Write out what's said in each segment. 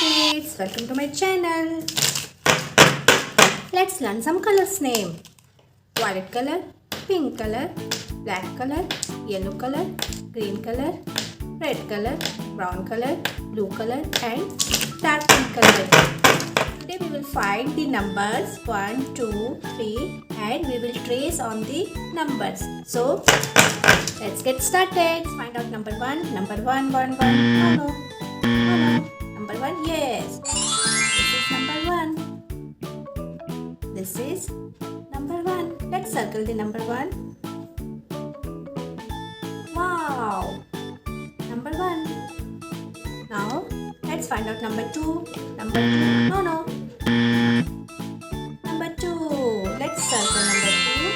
kids, welcome to my channel. Let's learn some colors name. Violet color, pink color, black color, yellow color, green color, red color, brown color, blue color and dark pink color. Today we will find the numbers 1, 2, 3 and we will trace on the numbers. So let's get started. Let's find out number 1. Number 1, 1, 1. Oh no. Oh no. Number 1, yes. This is number 1. This is number 1. Let's circle the number 1. Wow. Number 1. Now let's find out number 2. Number 2. No, no. Number 2. Let's circle number 2.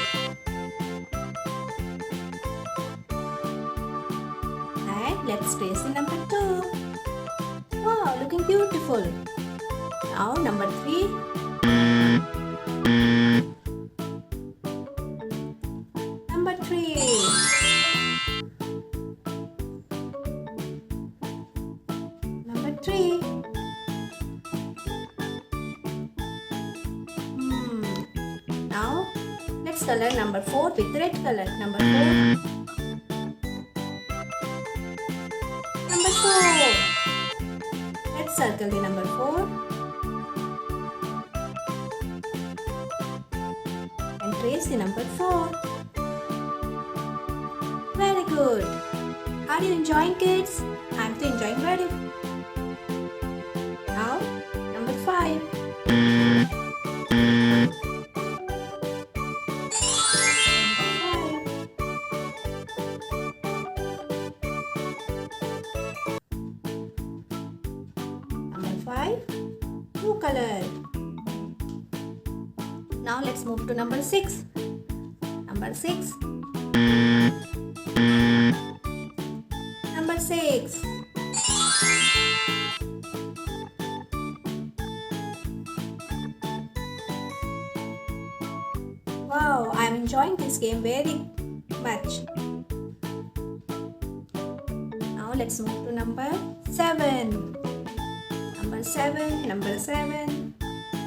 And let's trace the number 2. Wow, looking beautiful. Now number 3. Number 3. Number 3. Now let's color number 4 with red color. Number 4. Number 4. Let's circle the number 4 and trace the number 4. Very good. Are you enjoying, kids? I'm enjoying very. Now number 5. Number 5, blue color. Now let's move to number 6. Number 6. Number 6. Wow, I am enjoying this game very much. Now let's move to number 7. Number 7, number 7.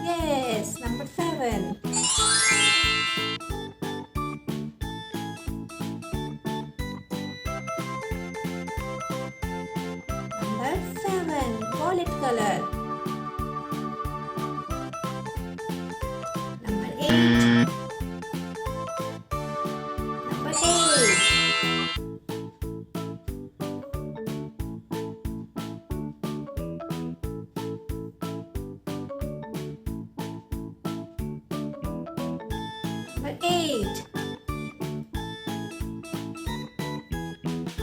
Yes, number 7. Number 7, violet color. Number 8. Number 8. Number 8.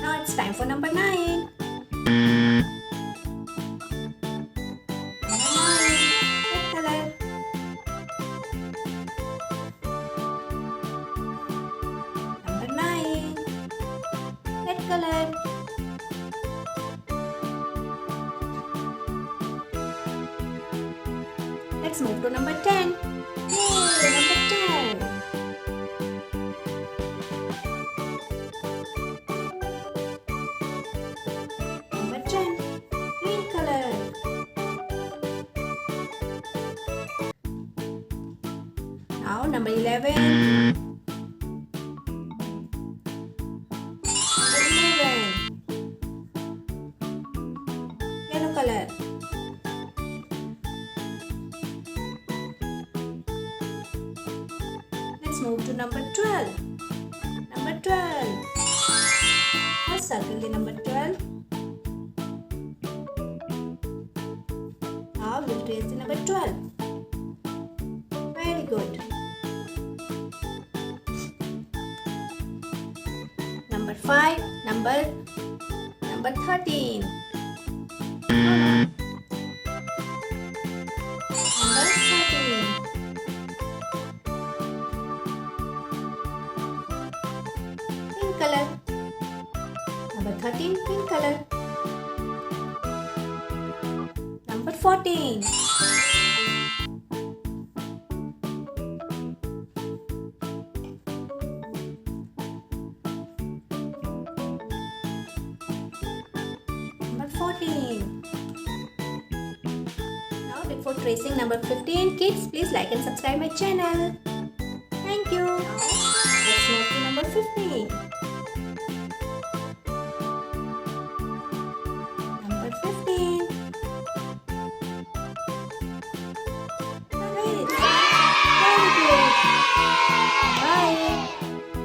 Now it's time for number 9. Number 9, red color. Number 9, red color. Let's move to number 10. Yay, number 10. Number 10, green color. Now number 11. Number 11, yellow color. Let's move to number 12. Number 12. Let's circle the number 12. Now we'll trace the number 12. Very good. Number 5. Number 13. Number 13. Pink color. Number 13, pink color. Number 14. Number 14. tracing number 15. Kids, please like and subscribe my channel. Thank you. Let's move to number 15.